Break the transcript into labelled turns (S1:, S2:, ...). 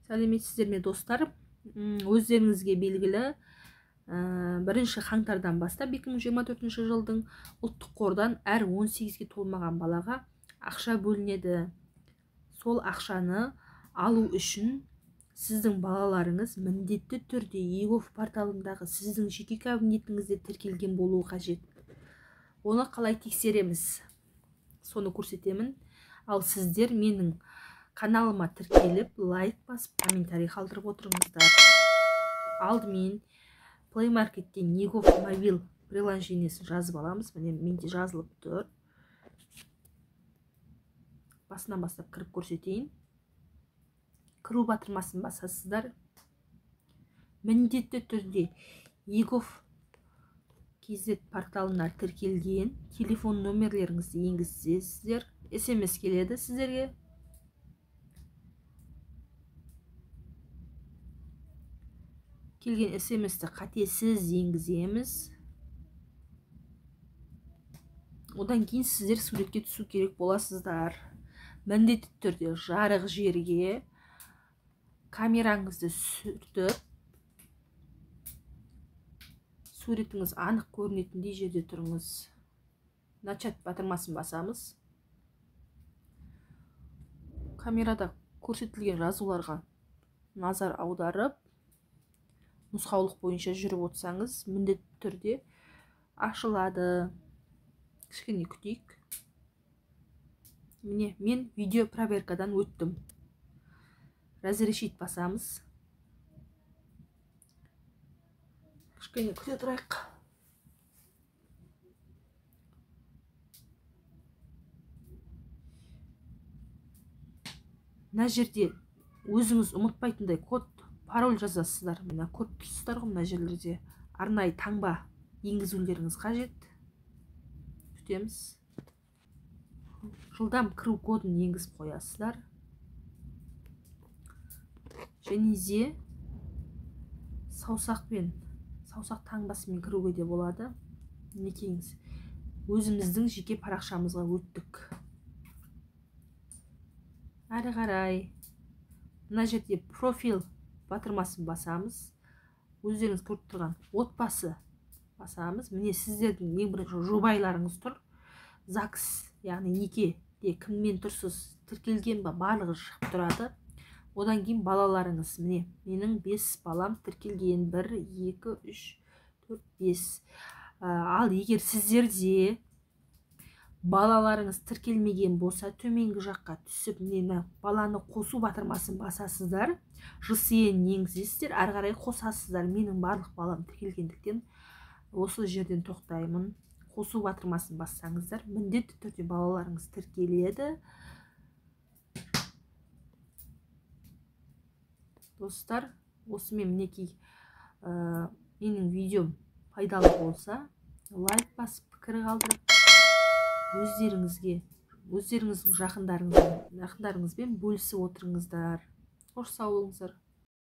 S1: Сәлеметсіздер ме достар? Өздеріңізге белгілі 1 қаңтардан бастап 2024 жылдың ұлттық қордан әр 18-ге толмаған балаға ақша бөлінеді. Сол ақшаны алу үшін сіздің балаларыңыз міндетті түрде егов порталындағы сіздің жеке кабинетіңізде тіркелген болуы қажет. Оны қалай тексереміз? Соны көрсетемін. Ал сіздер менің каналыма тіркеліп, лайк басып, комментарий қалдырып отырыңыздар. Алдымен Play Market'тен егов мобил приложениесін жазып аламыз. Міне менде жазылып тұр. Басынан бастап кіріп көрсетейін. Кіру батырмасын басасыздар. Міндетті түрде егов KZ порталына тіркелген телефон номерлеріңізді енгізсеңіздер, SMS келеді сіздерге. Келген SMS-ті қатесіз енгіземіз. Одан кейін сіздер суретке түсу керек боласыздар. Міндетті түрде жарық жерге камераңызды сүртіп, суретіңіз анық көрінетіндей жерде тұрыңыз. Начать батырмасын басамыз. Камерада көрсетілген жазуларға назар аударып, нұсқаулық бойынша жүріп отырсаңыз, міндетті түрде ашылады. Кішкене күтейік. Міне, мен видео проверкадан өттім. Разрешить басамыз. Кішкене күте тұрайық. Мына жерде өзіңіз ұмытпайтындай код, пароль жазасыздар. Мына код тұрсыздар ғой, мына жерлерде арнайы таңба енгізулеріңіз қажет. Күтеміз. Жылдам кіру кодын енгізіп қоясыздар. Және де саусақ таңбасымен кіруге де болады. Мінекейіңіз. Өзіміздің жеке парақшамызға өттік. Әрі қарай. Мына жерде профил батырмасын басамыз. Өздеріңіз көріп тұрған отбасы басамыз. Міне сіздердің ең бірінші жұбайларыңыз тұр. ЗАГС, яғни некеде кіммен тұрсыз, тіркелген ба, барлығы шығып тұрады. Одан кейін балаларыңыз. Міне менің 5 балам тіркелген. 1, 2, 3, 4, 5. Ал егер сіздерде балаларыңыз тіркелмеген болса, төменгі жаққа түсіп, мені баланы қосу батырмасын басасыздар. ЖСН енгізесіздер, әрі қарай қосасыздар. Менің барлық балам тіркелгендіктен осы жерден тоқтаймын. Қосу батырмасын бассаңыздар, міндетті түрде балаларыңыз тіркеледі. Достар, осымен мінекей менің видеом пайдалы болса, лайк басып, пікір қалдырып, өздеріңіздің жақындарыңызбен бөлісіп отырыңыздар. Қош сау болыңыздар.